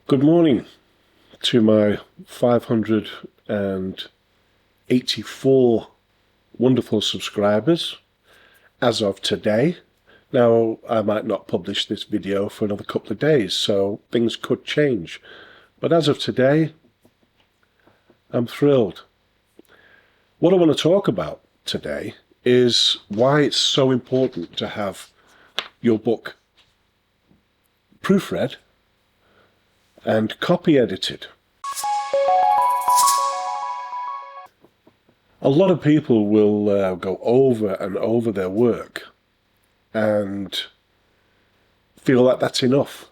Good morning to my 584 wonderful subscribers as of today. Now, I might not publish this video for another couple of days, so things could change. But as of today, I'm thrilled. What I want to talk about today is why it's so important to have your book proofread and copy edited. A lot of people will go over and over their work and feel that that's enough.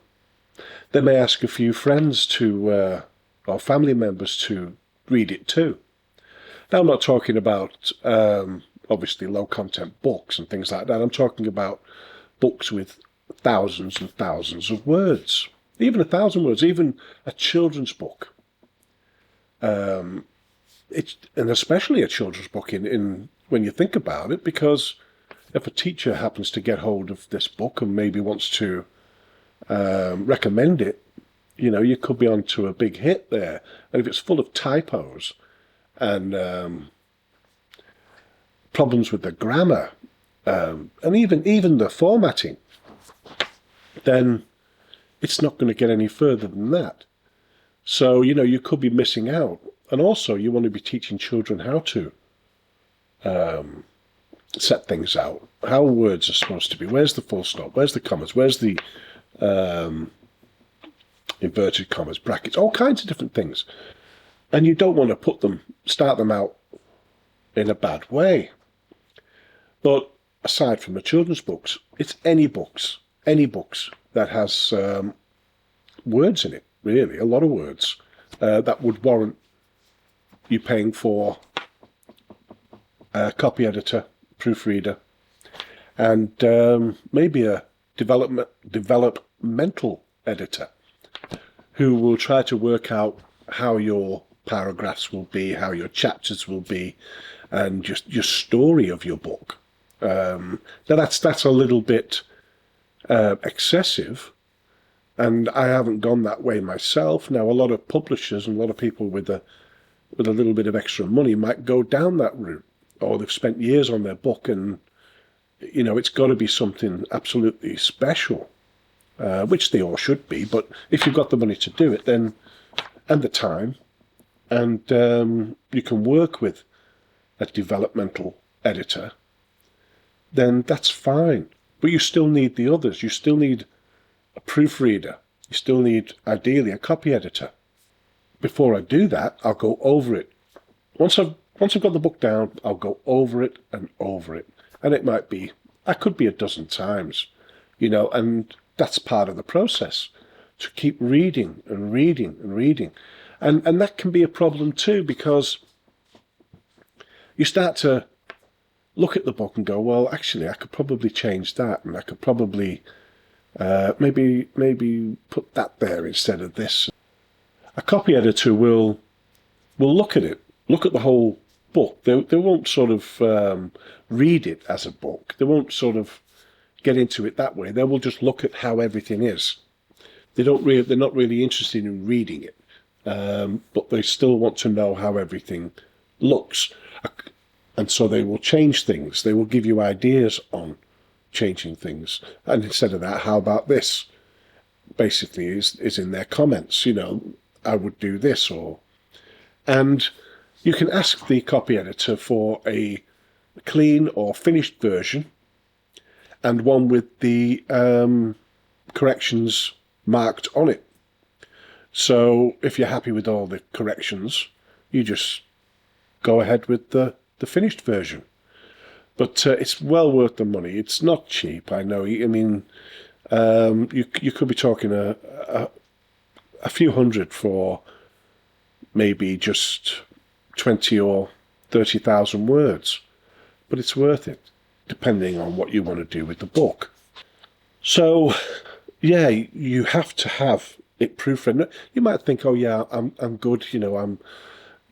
They may ask a few friends to, or family members to read it too. Now, I'm not talking about, obviously, low-content books and things like that. I'm talking about books with thousands and thousands of words. Even 1,000 words, even a children's book. And especially a children's book in when you think about it, because if a teacher happens to get hold of this book and maybe wants to recommend it, you could be onto a big hit there. And if it's full of typos and problems with the grammar and even the formatting, then it's not going to get any further than that. So, you could be missing out. And also, you want to be teaching children how to set things out, how words are supposed to be. Where's the full stop? Where's the commas? Where's the inverted commas, brackets, all kinds of different things. And you don't want to start them out in a bad way. But aside from the children's books, it's any books that has words in it, really, a lot of words, that would warrant you paying for a copy editor, proofreader, and maybe a developmental editor who will try to work out how your paragraphs will be, how your chapters will be, and just your story of your book. Now that's a little bit excessive, and I haven't gone that way myself. Now, a lot of publishers and a lot of people with a little bit of extra money might go down that route, or they've spent years on their book, and it's got to be something absolutely special, which they all should be. But if you've got the money to do it, then and the time, and you can work with a developmental editor, then that's fine. But you still need the others. You still need a proofreader. You still need, ideally, a copy editor. Before I do that, I'll go over it. Once I've got the book down, I'll go over it and over it. And I could be a dozen times, and that's part of the process, to keep reading and reading and reading. And that can be a problem too, because you start to look at the book and go, well, actually, I could probably change that, and I could probably maybe put that there instead of this. A copy editor will look at it, look at the whole book. They won't sort of read it as a book. They won't sort of get into it that way. They will just look at how everything is. They're not really interested in reading it, but they still want to know how everything looks. And so they will change things. They will give you ideas on changing things. And instead of that, how about this? Basically is in their comments, I would do this, and you can ask the copy editor for a clean or finished version and one with the corrections marked on it. So if you're happy with all the corrections, you just go ahead with the finished version. But it's well worth the money. It's not cheap, I know. I mean, you could be talking a few hundred for maybe just 20 or 30,000 words. But it's worth it, depending on what you want to do with the book. So, yeah, you have to have it proofread. You might think, oh yeah, I'm good, I'm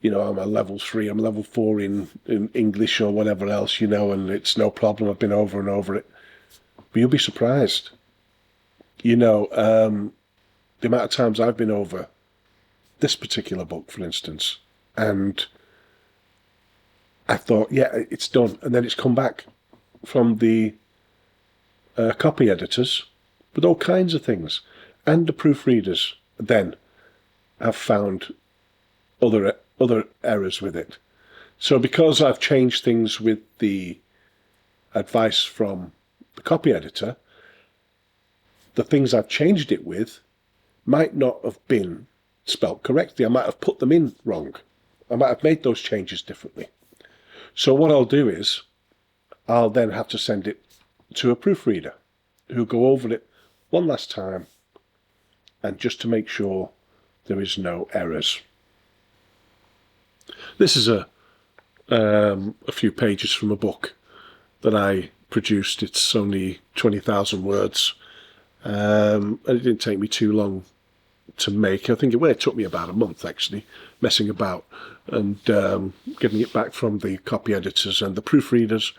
a level 3, I'm a level 4 in English or whatever else, and it's no problem. I've been over and over it. But you'll be surprised. the amount of times I've been over this particular book, for instance, and I thought, yeah, it's done. And then it's come back from the copy editors with all kinds of things. And the proofreaders then have found other errors with it. So because I've changed things with the advice from the copy editor, the things I've changed it with might not have been spelt correctly. I might have put them in wrong. I might have made those changes differently. So what I'll do is I'll then have to send it to a proofreader who'll go over it one last time, and just to make sure there is no errors. This is a few pages from a book that I produced. It's only 20,000 words, and it didn't take me too long to make. I think it took me about a month, actually, messing about and getting it back from the copy editors and the proofreaders.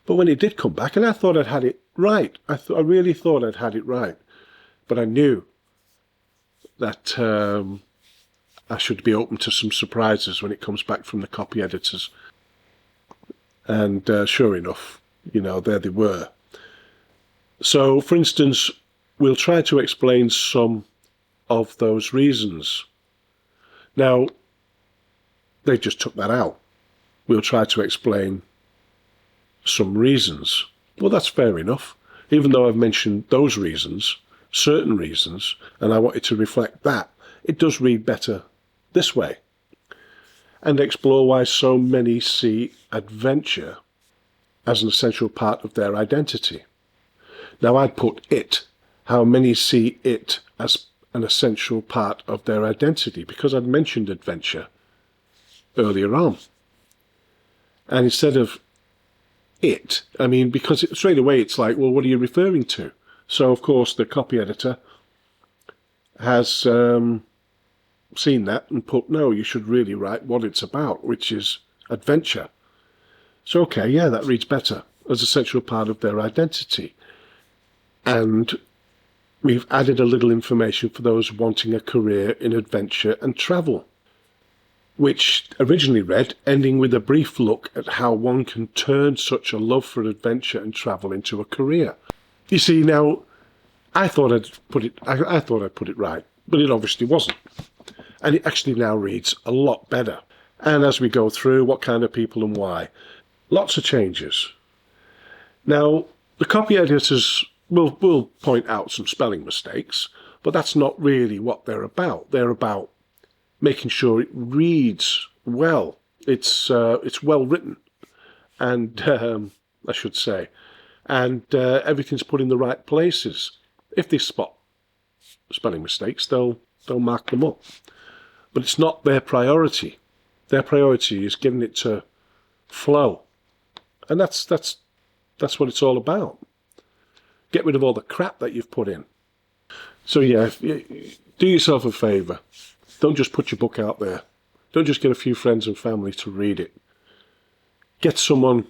But when it did come back, and I thought I'd had it right, I really thought I'd had it right, but I knew that I should be open to some surprises when it comes back from the copy editors. And sure enough, there they were. So, for instance, we'll try to explain some of those reasons. Now, they just took that out. We'll try to explain some reasons. Well, that's fair enough. Even though I've mentioned those reasons, certain reasons, and I wanted to reflect that, it does read better this way. And explore why so many see adventure as an essential part of their identity. Now, I'd put it, how many see it as an essential part of their identity, because I'd mentioned adventure earlier on. And instead of it, because straight away it's like, well, what are you referring to? So, of course, the copy editor has seen that and put, no, you should really write what it's about, which is adventure. So, okay, yeah, that reads better as a central part of their identity. And we've added a little information for those wanting a career in adventure and travel, which originally read, ending with a brief look at how one can turn such a love for adventure and travel into a career. You see, now, I thought I'd put it right, but it obviously wasn't. And it actually now reads a lot better. And as we go through, what kind of people and why, lots of changes. Now, the copy editors will point out some spelling mistakes, but that's not really what they're about. They're about making sure it reads well. It's well written, and I should say, and everything's put in the right places. If they spot spelling mistakes, they'll mark them up. But it's not their priority. Their priority is getting it to flow, and that's what it's all about. Get rid of all the crap that you've put in. So yeah, do yourself a favour. Don't just put your book out there. Don't just get a few friends and family to read it. Get someone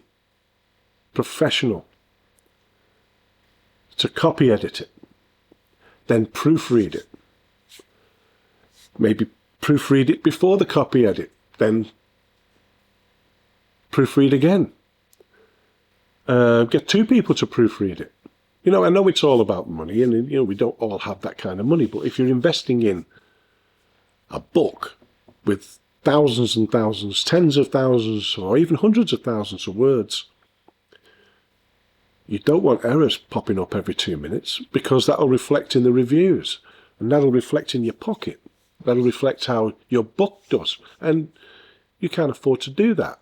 professional to copy edit it, then proofread it. Maybe proofread it before the copy edit, then proofread again. Get two people to proofread it. I know it's all about money, and we don't all have that kind of money, but if you're investing in a book with thousands and thousands, tens of thousands, or even hundreds of thousands of words, you don't want errors popping up every 2 minutes, because that'll reflect in the reviews, and that'll reflect in your pocket. That'll reflect how your book does, and you can't afford to do that.